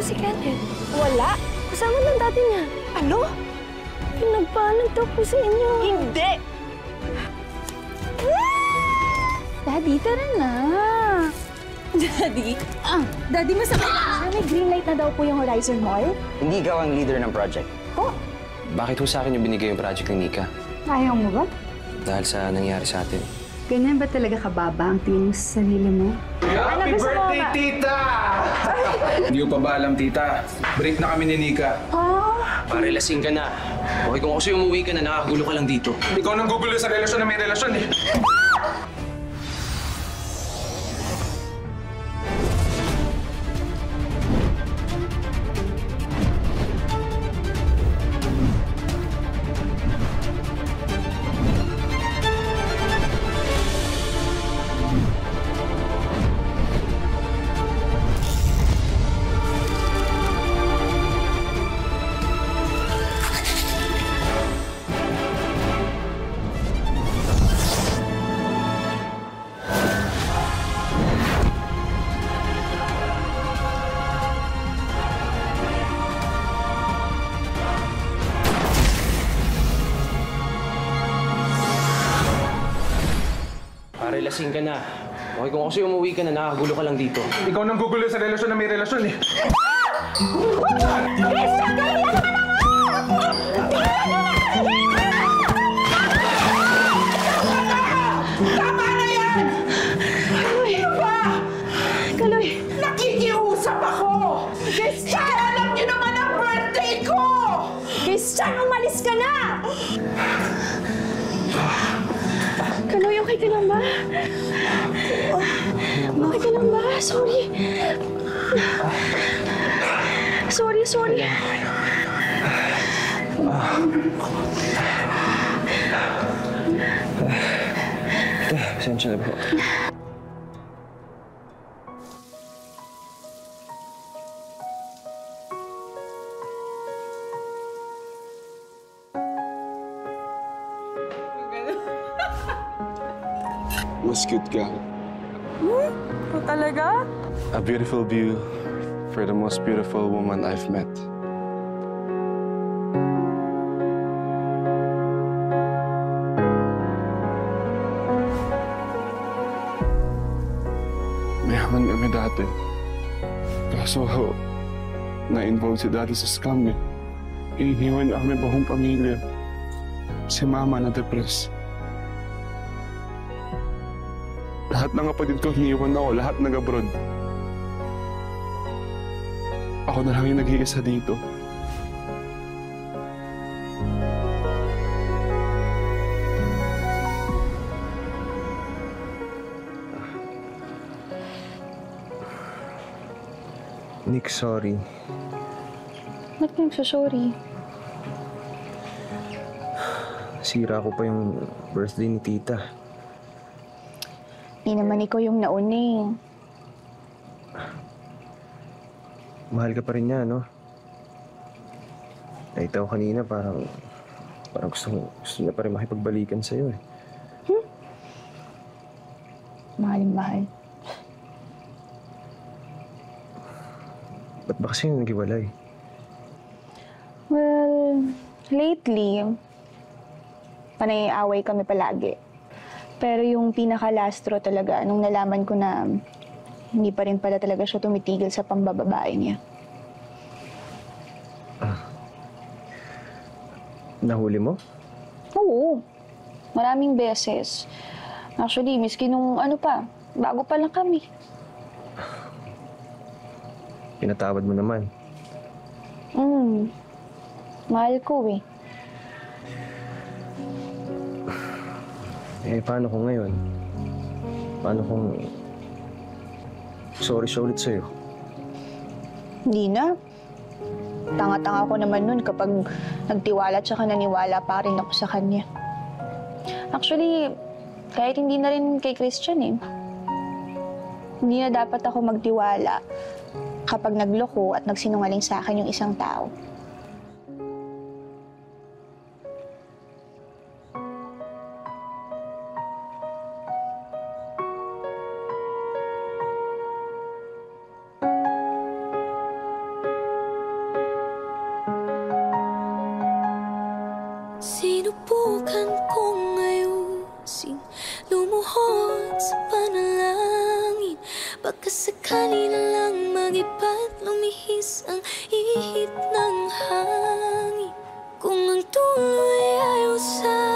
si Kenneth? Wala. Kasama ng dati niya. Ano? Pinagpaalam daw po sa inyo. Hindi! Daddy, tara na. Daddy? Daddy, masakit. May green light na daw po yung Horizon Mall. Hindi ikaw ang leader ng project. Oh, Bakit ho sa akin yung binigay yung project ni Nika? ayaw mo ba? Dahil sa nangyari sa atin. Ganyan ba talaga kababa ang tingin mo sa sarili mo? Happy birthday, tita! Hindi ko pa ba alam, tita. Break na kami ni Nika. Pare, lasing ka na. Okay, kung kasi umuwi ka na, nakagulo ka lang dito. Ikaw nang gugulo sa relasyon na may relasyon eh. Pare, lasing ka na. Okay, kung kasi umuwi ka na, nakagulo ka lang dito. Ikaw nang gugulo sa relasyon na may relasyon eh. Tama na yan! Ano ba? Kaloy! Nakikiusap ako! Christian! Alam niyo naman ang birthday ko! Christian, umalis ka na! Kaloy, okay ka lang ba? Okay ka lang ba? Sorry. Sorry. Pasensya na po. Mas cute ka. Talaga? A beautiful view for the most beautiful woman I've met. Mayaman kami dati. Kaso, na-involve si Daddy sa scam eh. Inihiwan niya kami buong pamilya. Si Mama na-depress. Lahat ng kapatid ko hiniwan ako, lahat nag-abroad. Ako na lang yung nag-iisa dito. Nick, sorry. Ba't ka nagsasorry? Sira ko pa yung birthday ni tita. Di naman ikaw yung nauna eh. Mahal ka pa rin niya, no? Nakita ko kanina, parang gusto niya pa rin makipagbalikan sa'yo eh. Mahal. Ba't ba kasi yung nag-iwalay? Well, lately, panay-away kami palagi. Pero yung pinaka-last straw talaga, nung nalaman ko na hindi pa rin pala talaga siya tumitigil sa pambababae niya. Nahuli mo? Oo. Maraming beses. Actually, miski nung bago pa lang kami. Pinatawad mo naman. Mahal ko eh. Paano kung ngayon? Paano kung sorry siya ulit sa'yo? Hindi na. Tanga-tanga ko naman nun kapag nagtiwala at saka naniwala pa rin ako sa kanya. Actually, kahit hindi na rin kay Christian eh. Hindi na dapat ako magtiwala kapag nagloko at nagsinungaling sa akin yung isang tao. lumuhod sa panalangin. Baka sakali na lang mag-iba't lumihis ang ihip ng hangin. Kung ang tuloy ayaw sa